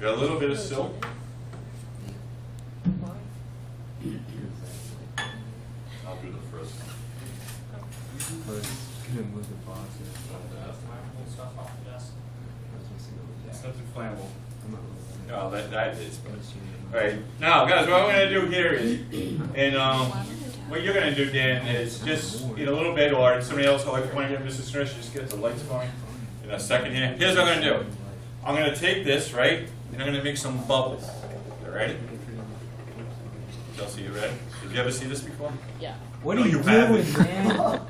got a little bit of silk. I'll do the first one. It's nothing flammable. No, that is. All right, now guys, what I'm going to do here is, and what you're going to do, Dan, is just in a little bit, or somebody else, like if you want to get Mrs. Smith, just get the lights going in a second here. Here's what I'm going to do. I'm going to take this, right, and I'm going to make some bubbles. You ready? Chelsea, you ready? Did you ever see this before? Yeah. What No, are you you doing, haven't. man?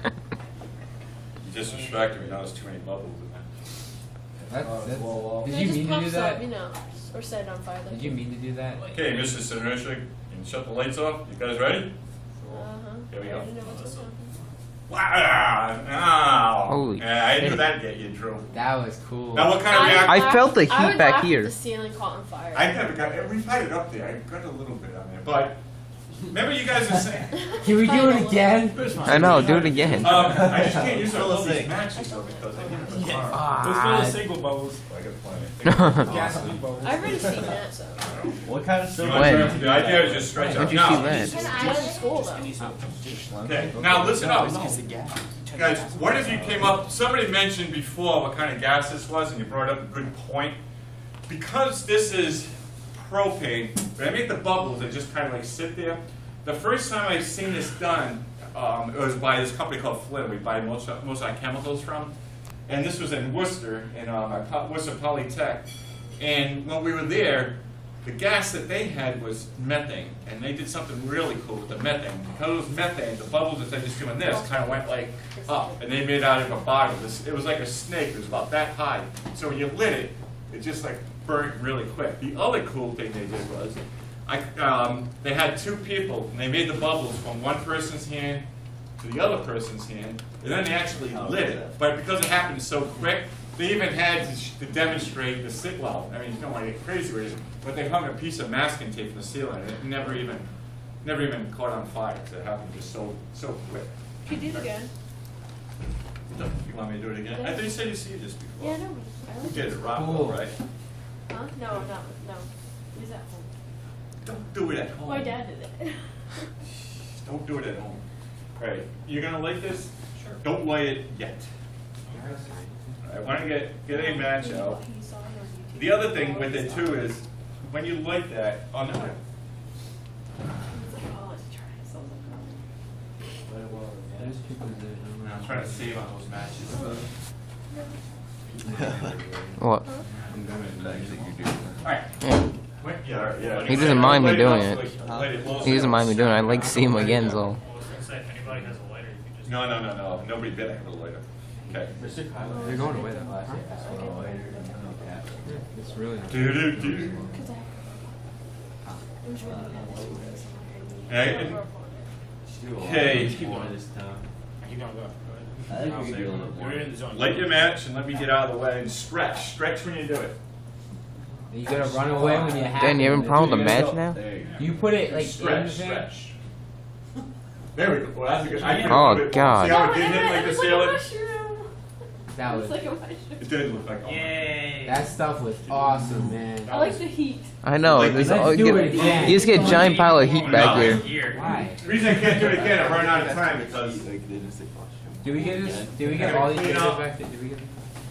You just distracted me. Now there's too many bubbles in there. Did It you just mean to do pops that? up, you know, or set it on fire. Did you mean to do that? Okay, Mrs. Sinrishik, and shut the lights off. You guys ready? Here we go. I didn't know what was happening. Wow! Holy Yeah, I knew shit. that'd get you, Drew. That was cool. Now what kind of reaction? I felt the I heat would back laugh if here. the ceiling caught on fire. I never got. We've had it up there. I got a little bit on there, but remember you guys were saying. Can we do it again? I know, do it again. I just can't use all these matches though because I need them. Let's fill the single bubbles. I got plenty. Gasoline bubbles. I've already seen that, so. What kind of You silver? want When? to- The idea is just stretch When'd out. you see Now, that? Kind of out of school, though. okay. Now listen up. Guys, one of you came up, somebody mentioned before what kind of gas this was, and you brought up a good point. Because this is propane, when I make the bubbles, they just kind of like sit there. The first time I seen this done, it was by this company called Flynn. We buy most of our chemicals from. And this was in Worcester, in Worcester Polytech. And when we were there, the gas that they had was methane, and they did something really cool with the methane. Because it was methane, the bubbles that they just doing this kind of went like up, and they made out of a bottle. It was like a snake. It was about that high. So when you lit it, it just like burnt really quick. The other cool thing they did was, they had two people, and they made the bubbles from one person's hand to the other person's hand, and then they actually lit it. But because it happened so quick, they even had to demonstrate the sit well. I mean, you don't want to get crazy with it, but they hung a piece of masking tape in the ceiling, and it never even caught on fire because it happened just so quick. Could do it again. You want me to do it again? I thought you said you see this before. Yeah, no. I Who like did it. it? Rockwell, Cool. right? Huh? No, I'm not. No. Who's at home? Don't do it at home. My dad did it. Don't do it at home. All right, you're gonna light this? Sure. Don't light it yet. I want to get a match out. He saw it on YouTube. The other thing with it too is, when you light that, on the He's like, oh, let's try it. So I was like, I'm trying to save on those matches. What? Alright. Yeah. Yeah. He doesn't mind me doing it. Light low He doesn't mind me doing it. I like to see him again, so. I was gonna say, if anybody has a lighter, you can just. No. Nobody better have a lighter. Okay. They're going away though. It's really not. Do. Because it was really bad this week. Okay. You gonna go? I think we could do a little We're more. in the zone. Light your match and let me get out of the way and stretch. Stretch when you do it. You gotta run away when you have Dan, you having a problem with the There match now? There you go. You put it like in the Stretch. thing. There we go. Well, that's a good. I could've Oh, put it- God. See how it did hit like the It's ceiling? like a mushroom. That It's was. like a mushroom. It did look like. Yay! That stuff was awesome, man. I like the heat. I know. Let's There's, do it again. you just get a giant pile of heat back here. Why? The reason I can't do it again, I'm running out of time because Do we get this? Do we get all these You pictures know- back there? Do we get?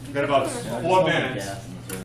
we've got about 4 minutes.